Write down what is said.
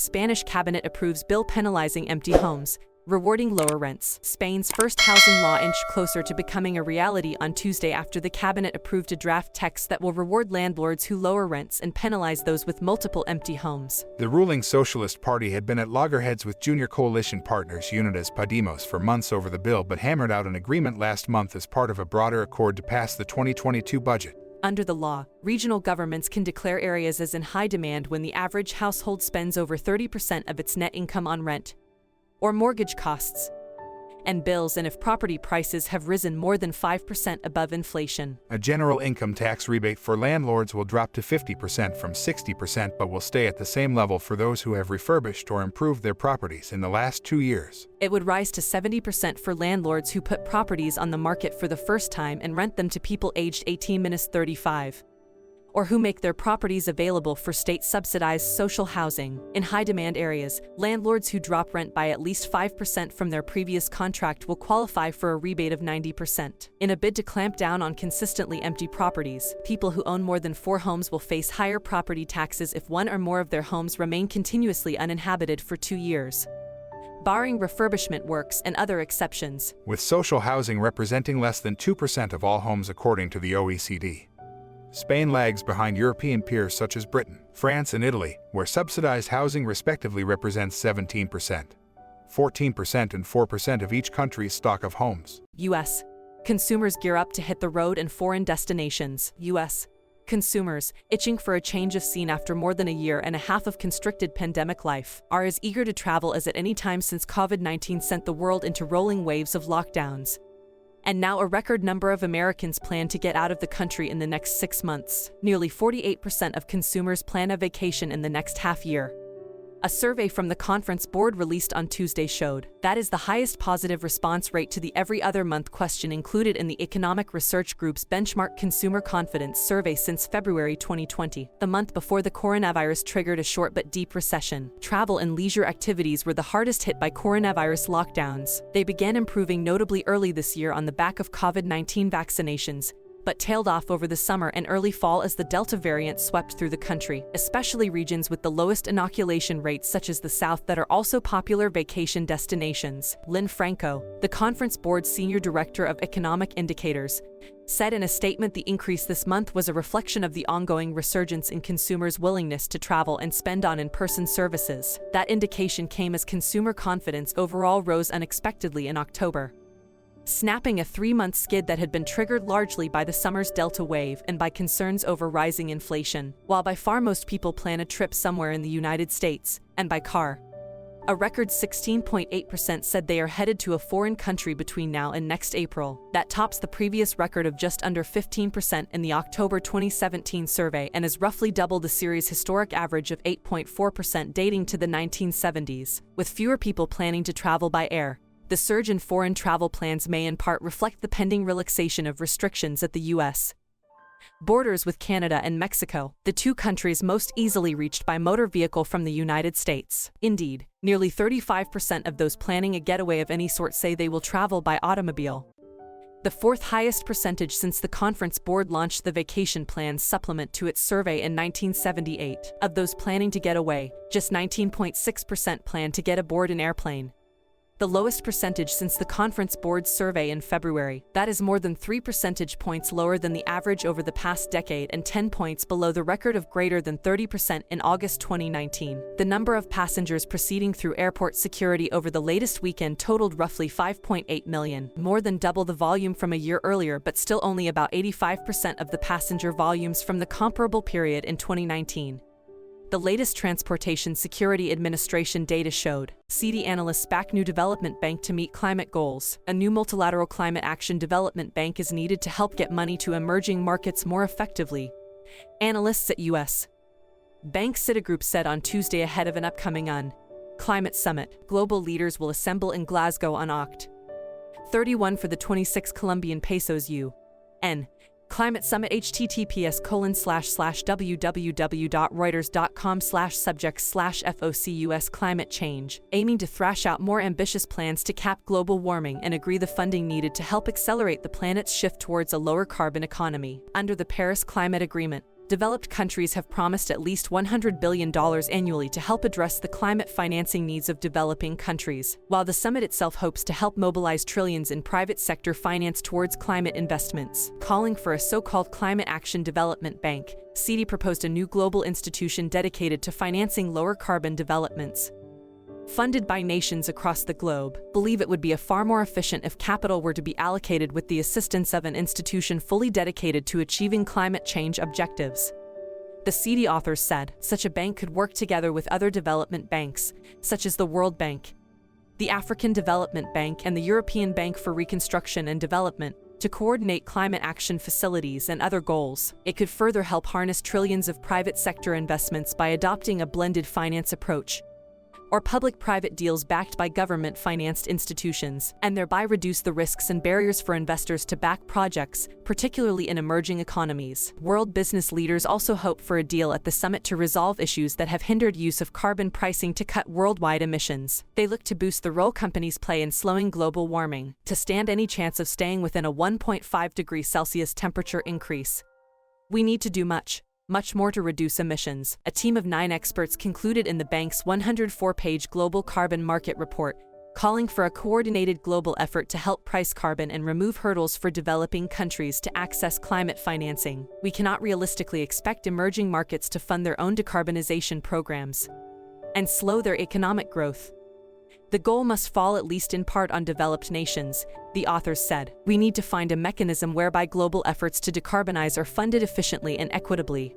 Spanish cabinet approves bill penalizing empty homes, rewarding lower rents. Spain's first housing law inched closer to becoming a reality on Tuesday after the cabinet approved a draft text that will reward landlords who lower rents and penalize those with multiple empty homes. The ruling Socialist Party had been at loggerheads with junior coalition partners Unidas Podemos for months over the bill but hammered out an agreement last month as part of a broader accord to pass the 2022 budget. Under the law, regional governments can declare areas as in high demand when the average household spends over 30% of its net income on rent or mortgage costs and bills, and if property prices have risen more than 5% above inflation. A general income tax rebate for landlords will drop to 50% from 60% but will stay at the same level for those who have refurbished or improved their properties in the last 2 years. It would rise to 70% for landlords who put properties on the market for the first time and rent them to people aged 18-35. Or who make their properties available for state-subsidized social housing. In high-demand areas, landlords who drop rent by at least 5% from their previous contract will qualify for a rebate of 90%. In a bid to clamp down on consistently empty properties, people who own more than 4 homes will face higher property taxes if one or more of their homes remain continuously uninhabited for 2 years, barring refurbishment works and other exceptions. With social housing representing less than 2% of all homes according to the OECD. Spain lags behind European peers such as Britain, France, and Italy, where subsidized housing respectively represents 17%, 14%, and 4% of each country's stock of homes. U.S. consumers gear up to hit the road in foreign destinations. U.S. consumers, itching for a change of scene after more than a year and a half of constricted pandemic life, are as eager to travel as at any time since COVID-19 sent the world into rolling waves of lockdowns. And now a record number of Americans plan to get out of the country in the next 6 months. Nearly 48% of consumers plan a vacation in the next half year. A survey from the Conference Board released on Tuesday showed that is the highest positive response rate to the every other month question included in the Economic Research Group's benchmark consumer confidence survey since February 2020, the month before the coronavirus triggered a short but deep recession. Travel and leisure activities were the hardest hit by coronavirus lockdowns. They began improving notably early this year on the back of COVID-19 vaccinations, but tailed off over the summer and early fall as the Delta variant swept through the country, especially regions with the lowest inoculation rates such as the South that are also popular vacation destinations. Lynn Franco, the Conference Board's Senior Director of Economic Indicators, said in a statement the increase this month was a reflection of the ongoing resurgence in consumers' willingness to travel and spend on in-person services. That indication came as consumer confidence overall rose unexpectedly in October, snapping a 3-month skid that had been triggered largely by the summer's Delta wave and by concerns over rising inflation. While by far most people plan a trip somewhere in the United States, and by car, a record 16.8% said they are headed to a foreign country between now and next April. That tops the previous record of just under 15% in the October 2017 survey and is roughly double the series' historic average of 8.4% dating to the 1970s. With fewer people planning to travel by air, the surge in foreign travel plans may in part reflect the pending relaxation of restrictions at the U.S. borders with Canada and Mexico, the 2 countries most easily reached by motor vehicle from the United States. Indeed, nearly 35% of those planning a getaway of any sort say they will travel by automobile, the 4th highest percentage since the Conference Board launched the Vacation Plans supplement to its survey in 1978. Of those planning to get away, just 19.6% plan to get aboard an airplane, the lowest percentage since the Conference Board's survey in February. That is more than 3 percentage points lower than the average over the past decade and 10 points below the record of greater than 30% in August 2019. The number of passengers proceeding through airport security over the latest weekend totaled roughly 5.8 million, more than double the volume from a year earlier but still only about 85% of the passenger volumes from the comparable period in 2019. The latest Transportation Security Administration data showed CD analysts back New Development Bank to meet climate goals. A new multilateral climate action development bank is needed to help get money to emerging markets more effectively, analysts at U.S. Bank Citigroup said on Tuesday ahead of an upcoming climate summit. Global leaders will assemble in Glasgow on Oct. 31 for the 26 Colombian pesos UN Climate Summit. https://www.reuters.com/subjects/FOCUS Climate Change, aiming to thrash out more ambitious plans to cap global warming and agree the funding needed to help accelerate the planet's shift towards a lower carbon economy. Under the Paris Climate Agreement, developed countries have promised at least $100 billion annually to help address the climate financing needs of developing countries, while the summit itself hopes to help mobilize trillions in private sector finance towards climate investments. Calling for a so-called Climate Action Development Bank, CEDI proposed a new global institution dedicated to financing lower carbon developments. Funded by nations across the globe, believe it would be far more efficient if capital were to be allocated with the assistance of an institution fully dedicated to achieving climate change objectives. The CEDI authors said such a bank could work together with other development banks, such as the World Bank, the African Development Bank, and the European Bank for Reconstruction and Development, to coordinate climate action facilities and other goals. It could further help harness trillions of private sector investments by adopting a blended finance approach, or public-private deals backed by government-financed institutions, and thereby reduce the risks and barriers for investors to back projects, particularly in emerging economies. World business leaders also hope for a deal at the summit to resolve issues that have hindered use of carbon pricing to cut worldwide emissions. They look to boost the role companies play in slowing global warming, to stand any chance of staying within a 1.5 degrees Celsius temperature increase. We need to do much more to reduce emissions, a team of 9 experts concluded in the bank's 104-page Global Carbon Market Report, calling for a coordinated global effort to help price carbon and remove hurdles for developing countries to access climate financing. We cannot realistically expect emerging markets to fund their own decarbonization programs and slow their economic growth. The goal must fall at least in part on developed nations, the authors said. We need to find a mechanism whereby global efforts to decarbonize are funded efficiently and equitably,